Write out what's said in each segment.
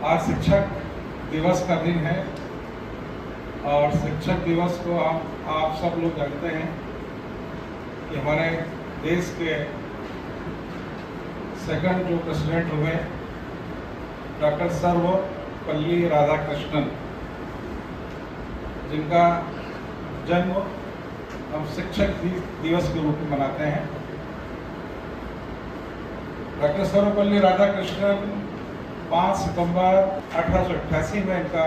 आज शिक्षक दिवस का दिन है और शिक्षक दिवस को आप सब लोग जानते हैं कि हमारे देश के सेकंड जो प्रेसिडेंट हुए डॉक्टर सर्वपल्ली राधाकृष्णन, जिनका जन्म हम शिक्षक दिवस के रूप में मनाते हैं। डॉक्टर सर्वपल्ली राधाकृष्णन 5 सितंबर 1888 में इनका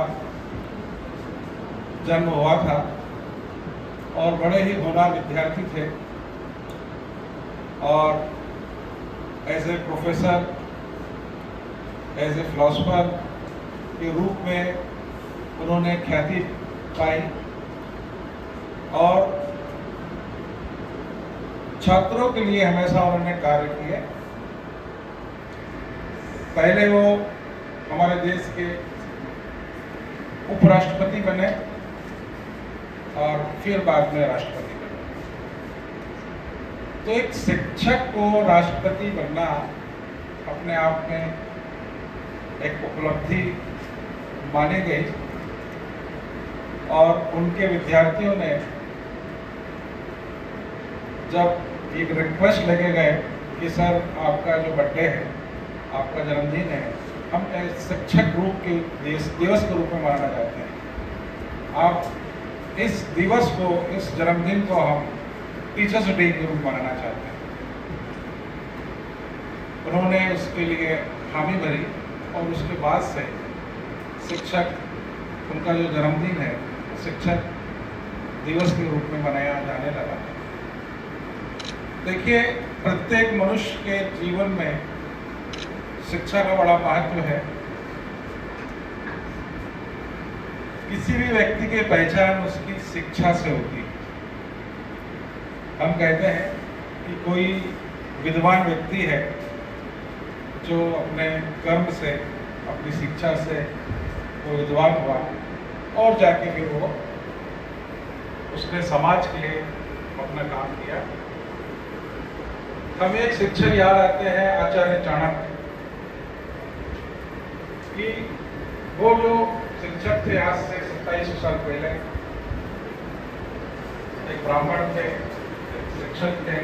जन्म हुआ था और बड़े ही होनहार विद्यार्थी थे और as a professor, as a philosopher के रूप में उन्होंने ख्याति पाई और छात्रों के लिए हमेशा उन्होंने कार्य किए। पहले वो हमारे देश के उपराष्ट्रपति बने और फिर बाद में राष्ट्रपति बने। तो एक शिक्षक को राष्ट्रपति बनना अपने आप में एक उपलब्धि मानी गई और उनके विद्यार्थियों ने जब एक रिक्वेस्ट लगे गए कि सर आपका जो बर्थडे है, आपका जन्मदिन है, हम शिक्षक रूप के दिवस के रूप में मनाना चाहते हैं। आप इस दिवस को, इस जन्मदिन को हम टीचर्स डे के रूप में मनाना चाहते हैं। उन्होंने उसके लिए हामी भरी और उसके बाद से शिक्षक, उनका जो जन्मदिन है शिक्षक दिवस के रूप में मनाया जाने लगा। देखिए, प्रत्येक मनुष्य के जीवन में शिक्षा का बड़ा महत्व है। किसी भी व्यक्ति की पहचान उसकी शिक्षा से होती है। हम कहते हैं कि कोई विद्वान व्यक्ति है जो अपने कर्म से, अपनी शिक्षा से वो विद्वान हुआ और जाके फिर वो उसने समाज के लिए अपना काम किया। हमें एक शिक्षक याद आते हैं, आचार्य चाणक्य, कि वो जो शिक्षक थे आज से 2700 साल पहले, एक ब्राह्मण थे, एक शिक्षक थे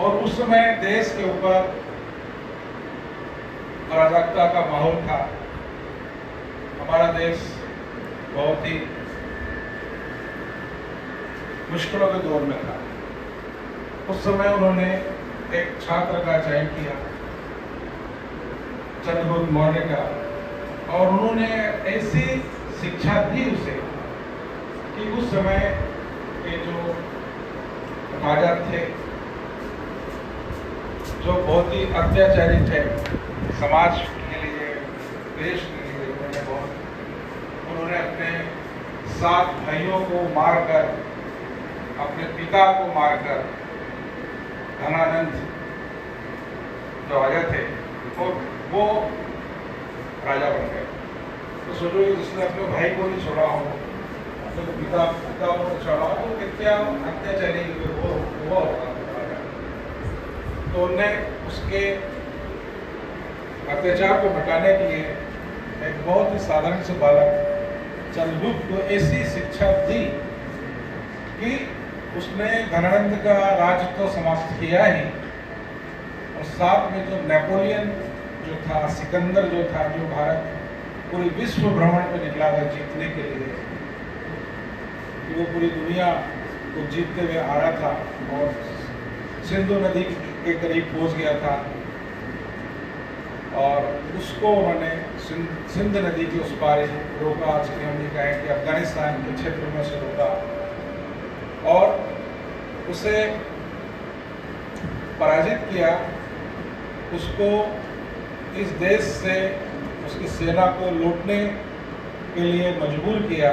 और उस समय देश के ऊपर अराजकता का माहौल था। हमारा देश बहुत ही मुश्किलों के दौर में था। उस समय उन्होंने एक छात्र का चयन किया, चंद्रगुप्त मौर्य का, और उन्होंने ऐसी शिक्षा दी उसे कि उस समय के जो राजा थे, जो बहुत ही अत्याचारी थे समाज के लिए, देश के लिए, उन्होंने अपने 7 भाइयों को मारकर, अपने पिता को मारकर धनानंद जो राजा थे और वो राजा बन गए। तो सोचो, जिसने अपने भाई को नहीं छोड़ा हो, अपने पिता को नहीं छोड़ा हो, तो कितना अत्याचारी वो होगा राजा। तो उन्होंने उसके अत्याचार को हटाने के लिए एक बहुत ही साधारण से बालक चंद्रगुप्त को ऐसी शिक्षा दी कि उसने धनानंद का राज तो समाप्त किया ही, और साथ में जो नेपोलियन जो था, सिकंदर जो था, जो भारत पूरी विश्व भ्रमण पर निकला था जीतने के लिए, कि वो पूरी दुनिया को जीतते हुए आ रहा था और सिंधु नदी के करीब पहुंच गया था और उसको उन्होंने सिंध नदी के उस पार रोका। आज के हम ये कहें कि अफगानिस्तान के क्षेत्र में से रोका और उसे पराजित किया। उसको इस देश से, उसकी सेना को लौटने के लिए मजबूर किया।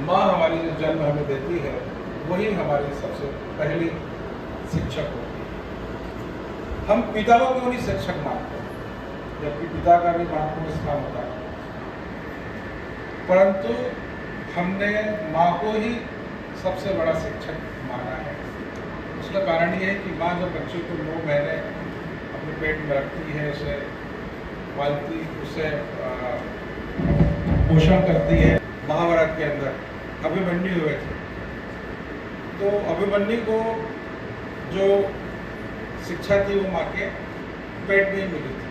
माँ हमारी जो जन्म हमें देती है वही हमारी सबसे पहली शिक्षक होती है। हम पिता को क्यों नहीं शिक्षक मानते, जबकि पिता का भी महत्वपूर्ण स्थान होता है, परंतु हमने माँ को ही सबसे बड़ा शिक्षक माना है। उसका कारण ये है कि माँ जब बच्चे को 9 महीने अपने पेट में रखती है, उसे पालती, उसे पोषण करती है। महाभारत के अंदर अभिमन्यु हुए थे, तो अभिमन्यु को जो शिक्षा थी वो माँ के पेट में ही मिली थी।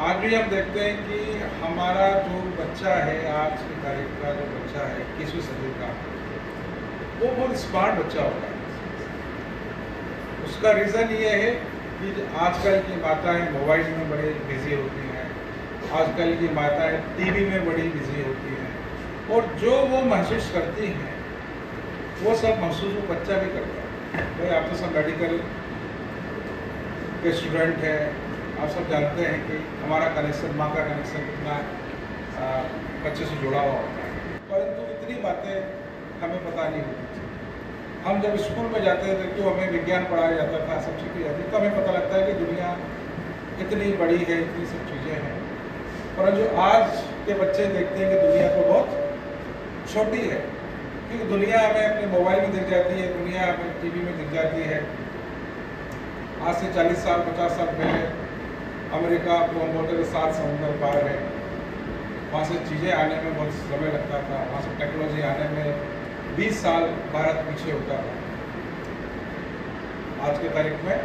आज भी हम देखते हैं कि हमारा जो बच्चा है, आज की तारीख का जो बच्चा है 21वीं सदी का, वो बहुत स्मार्ट बच्चा होता है। उसका रीज़न ये है कि आजकल की माताएं मोबाइल में बड़ी बिजी होती हैं, आजकल की माताएं टीवी में बड़ी बिजी होती हैं, और जो वो महसूस करती हैं वो सब महसूस वो बच्चा भी करता है। भाई आप तो सब मेडिकल के स्टूडेंट हैं, आप सब जानते हैं कि हमारा कनेक्शन, माँ का कनेक्शन कितना बच्चे से जुड़ा हुआ होता है, परंतु इतनी बातें हमें पता नहीं होती थी। हम जब स्कूल में जाते थे तो हमें विज्ञान पढ़ाया जाता था, सब चीज़ें जाती, तो हमें पता लगता है कि दुनिया इतनी बड़ी है, इतनी सब चीज़ें हैं। परंतु आज के बच्चे देखते हैं कि दुनिया तो बहुत छोटी है, क्योंकि दुनिया हमें अपने मोबाइल में दिख जाती है, दुनिया हमें टीवी में दिख जाती है। आज से 40 साल 50 साल पहले अमेरिका को हम बोलते थे 7 समुंदर पार है, वहाँ से चीज़ें आने में बहुत समय लगता था, वहाँ से टेक्नोलॉजी आने में 20 साल भारत पीछे होता था। आज के तारीख में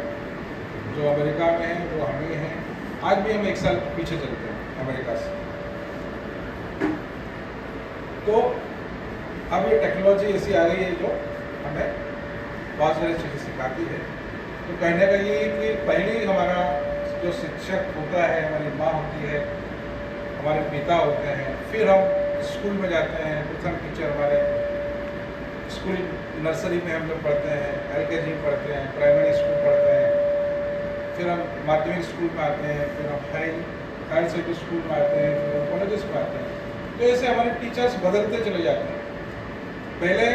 जो अमेरिका में है वो हम ही हैं, आज भी हम 1 साल पीछे चलते हैं अमेरिका से। तो अब ये टेक्नोलॉजी ऐसी आ रही है जो हमें बहुत सारी चीज़ें सिखाती है। तो कहने का ये कि पहले हमारा जो शिक्षक होता है, हमारी माँ होती है, हमारे पिता होते हैं, फिर हम स्कूल में जाते हैं, प्रथम टीचर हमारे स्कूल नर्सरी में हम लोग पढ़ते हैं, LKG पढ़ते हैं, प्राइमरी स्कूल पढ़ते हैं, फिर हम माध्यमिक स्कूल में आते हैं, फिर हम हाई सेकेंडरी स्कूल में आते हैं, फिर हम कॉलेजेस में आते हैं। तो ऐसे हमारे टीचर्स बदलते चले जाते हैं। पहले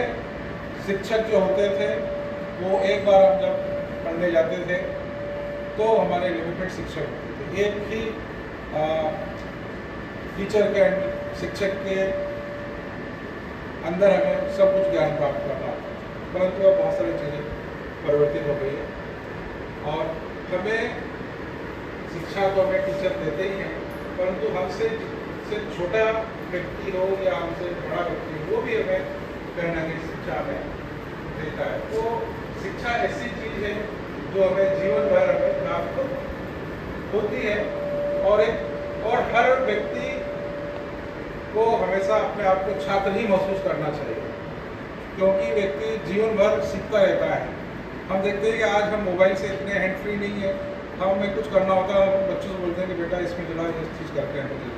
शिक्षक जो होते थे वो एक बार हम जब पढ़ने जाते थे तो हमारे लिमिटेड शिक्षक होते थे, एक ही टीचर के शिक्षक के अंदर हमें सब कुछ ज्ञान प्राप्त करना होता है। परंतु अब बहुत सारी चीज़ें परिवर्तित हो गई है और हमें शिक्षा तो हमें टीचर देते ही हैं, परंतु हमसे छोटा व्यक्ति हो या हमसे बड़ा व्यक्ति हो वो भी हमें कहीं ना कहीं शिक्षा हमें देता है। तो शिक्षा ऐसी चीज़ है जो हमें जीवन भर हमें प्राप्त होती है, और हर व्यक्ति को हमेशा अपने आप को छात्र ही महसूस करना चाहिए, क्योंकि व्यक्ति जीवन भर सीखता रहता है। हम देखते हैं कि आज हम मोबाइल से इतने हैंड फ्री नहीं है, हमें कुछ करना होता है हम बच्चों से बोलते हैं कि बेटा इसमें जो है इस चीज़ करके हैं मुझे,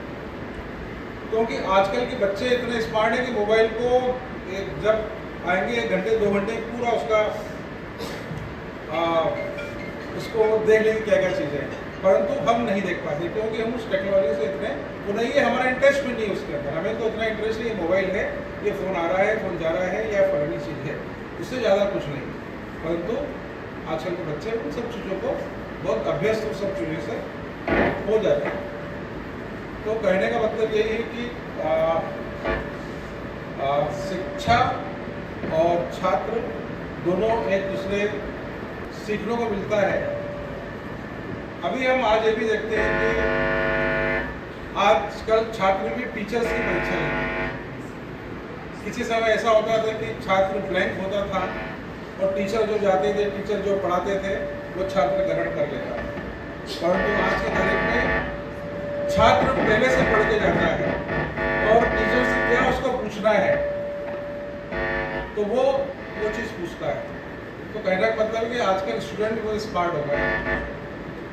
क्योंकि आजकल के बच्चे इतने स्मार्ट हैं कि मोबाइल को जब आएंगे 1 घंटे 2 घंटे पूरा उसको देख लेंगे क्या क्या चीज़ें हैं, परंतु हम नहीं देख पाते क्योंकि हम उस टेक्नोलॉजी से इतने वो नहीं है, हमारा इंटरेस्ट भी नहीं है उसके अंदर। हमें तो इतना इंटरेस्ट नहीं, मोबाइल है, ये फ़ोन आ रहा है, फ़ोन जा रहा है, या फलानी चीज़ है, उससे ज़्यादा कुछ नहीं। परंतु आजकल के बच्चे उन सब चीज़ों को बहुत अभ्यस्त उन सब चीज़ों से हो जाते हैं। तो कहने का मतलब यही है कि शिक्षा और छात्र दोनों एक दूसरे सीखने को मिलता है। अभी हम आज ये भी देखते हैं कि आजकल छात्र भी टीचर्स की परीक्षा लेते हैं। किसी समय ऐसा होता था कि छात्र ब्लैंक होता था और टीचर जो जाते थे, टीचर जो पढ़ाते थे वो छात्र ग्रहण कर लेता था, परंतु आज की तारीख में छात्र पहले से पढ़ के जाता है और टीचर से क्या उसको पूछना है तो वो चीज़ पूछता है। तो कहने का मतलब है कि आजकल स्टूडेंट बहुत स्मार्ट हो गए हैं,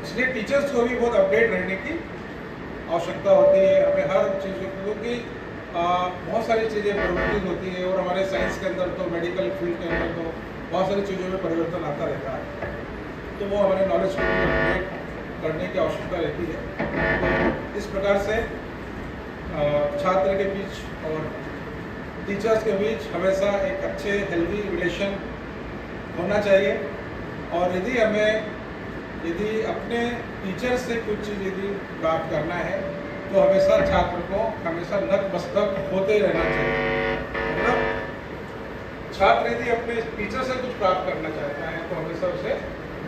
इसलिए टीचर्स को भी बहुत अपडेट रहने की आवश्यकता होती है। हमें हर चीज़ क्योंकि बहुत सारी चीज़ें परिवर्तित होती है और हमारे साइंस के अंदर तो मेडिकल फील्ड के अंदर तो बहुत सारी चीज़ों में परिवर्तन आता रहता है, तो वो हमारे नॉलेज को भी अपडेट करने की आवश्यकता रहती है। तो इस प्रकार से छात्र के बीच और टीचर्स के बीच हमेशा एक अच्छे हेल्दी रिलेशन होना चाहिए, और यदि अपने टीचर से कुछ चीज़ यदि प्राप्त करना है तो हमेशा छात्र को हमेशा नतमस्तक होते रहना चाहिए। मतलब छात्र यदि अपने टीचर से कुछ प्राप्त करना चाहता है तो हमेशा उसे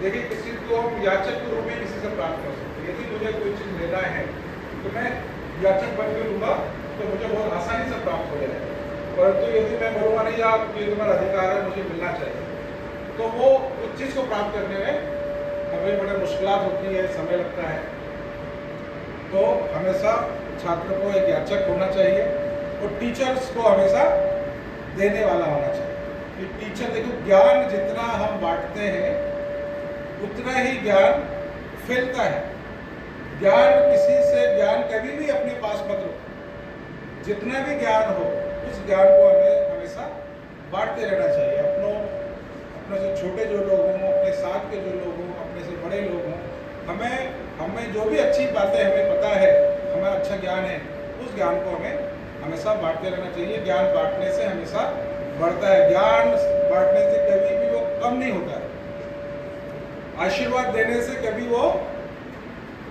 देखिए, किसी को हम याचक के रूप में किसी से प्राप्त कर सकते हैं। यदि मुझे कोई चीज़ लेना है तो मैं याचक बन के लूँगा तो मुझे बहुत आसानी से प्राप्त हो जाएगा। परंतु यदि मैं बोलूँगा नहीं आप ये तुम्हारा अधिकार है, मुझे मिलना चाहिए, तो वो उस चीज़ को प्राप्त करने में हमें बड़े मुश्किलात होती है, समय लगता है। तो हमेशा छात्र को एक याचक होना चाहिए और टीचर्स को हमेशा देने वाला होना चाहिए। कि टीचर देखो, ज्ञान जितना हम बांटते हैं उतना ही ज्ञान फैलता है। ज्ञान किसी से ज्ञान कभी भी अपने पास मत रखो। जितना भी ज्ञान हो उस ज्ञान को हमें हमेशा बांटते रहना चाहिए। अपने से छोटे जो लोग हों, अपने साथ के जो लोग हों, अपने से बड़े लोग हों, हमें जो भी अच्छी बातें हमें पता है, हमें अच्छा ज्ञान है, उस ज्ञान को हमें हमेशा बांटते रहना चाहिए। ज्ञान बांटने से हमेशा बढ़ता है। ज्ञान बांटने से कभी भी वो कम नहीं होता है। आशीर्वाद देने से कभी वो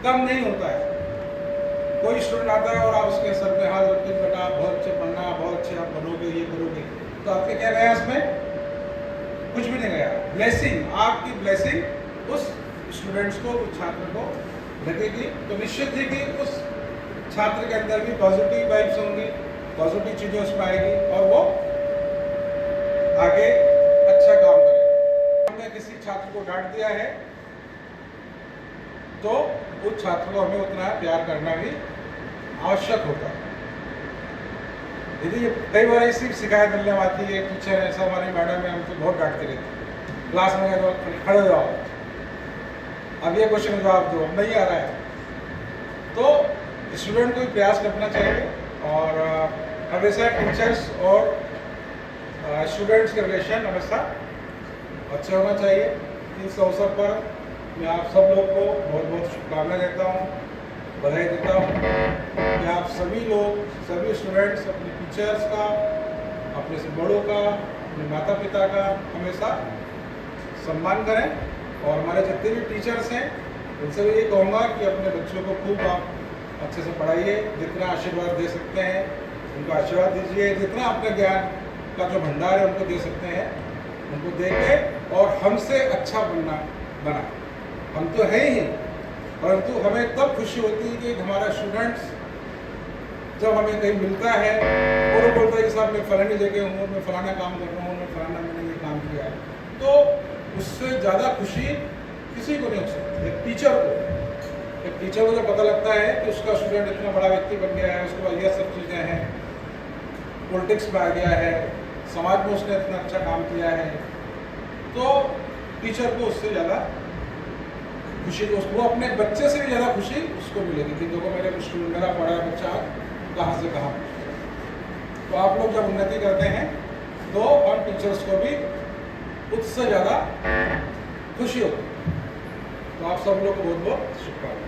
कम नहीं होता है। कोई स्टूडेंट आता है और आप उसके सर पे हाथ रखते हैं, बेटा बहुत अच्छे पढ़ना, बहुत अच्छे आप बनोगे, ये करोगे, तो आपके क्या गया इसमें? कुछ भी नहीं गया। ब्लेसिंग, आपकी ब्लेसिंग उस स्टूडेंट्स को, उस छात्र को लगेगी, तो निश्चित ही कि उस छात्र के अंदर भी पॉजिटिव वाइब्स होंगी, पॉजिटिव चीज़ें उसमें आएगी और वो आगे अच्छा काम करेगा। हमने किसी छात्र को डांट दिया है तो उस छात्र को हमें उतना प्यार करना भी आवश्यक होता है। यदि कई बार ऐसी शिकायत मिलने आती है, टीचर ऐसा, हमारी मैडम है, हमको बहुत डांटते रहते, क्लास में गए तो खड़े हो जाओ, अब ये क्वेश्चन का जवाब दो, अब नहीं आ रहा है। तो स्टूडेंट को भी प्रयास करना चाहिए और हमेशा टीचर्स और स्टूडेंट्स के रिलेशन हमेशा अच्छे होना चाहिए। इस अवसर पर मैं आप सब लोग को बहुत बहुत शुभकामनाएं देता हूँ, बधाई देता हूँ कि आप सभी लोग, सभी स्टूडेंट्स अपने टीचर्स का, अपने से बड़ों का, अपने माता पिता का हमेशा सम्मान करें। और हमारे जितने भी टीचर्स हैं उनसे भी ये कहूँगा कि अपने बच्चों को खूब आप अच्छे से पढ़ाइए, जितना आशीर्वाद दे सकते हैं उनको आशीर्वाद दीजिए, जितना अपने ज्ञान का जो भंडार है उनको दे सकते हैं उनको दे के, और हमसे अच्छा बना हम तो है ही, परंतु हमें तब खुशी होती है कि हमारा स्टूडेंट्स जब हमें कहीं मिलता है और वो बोलता है कि साहब मैं फलानी जगह हूँ, मैं फलाना काम कर रहा हूँ, मैं फलाना मैंने ये काम किया है, तो उससे ज़्यादा खुशी किसी को नहीं हो सकती। एक टीचर को जब पता लगता है कि उसका स्टूडेंट इतना बड़ा व्यक्ति बन गया है, उसके बाद ये सब चीज़ें हैं, पॉलिटिक्स में आ गया है, समाज में उसने इतना अच्छा काम किया है, तो टीचर को उससे ज़्यादा खुशी, उसको अपने बच्चे से भी ज़्यादा खुशी उसको मिलेगी कि देखो मेरा बड़ा बच्चा कहाँ से कहाँ। तो आप लोग जब उन्नति करते हैं तो हम टीचर्स को भी उससे ज़्यादा खुशी होती है। तो आप सब लोग को बहुत बहुत शुभकामनाएं।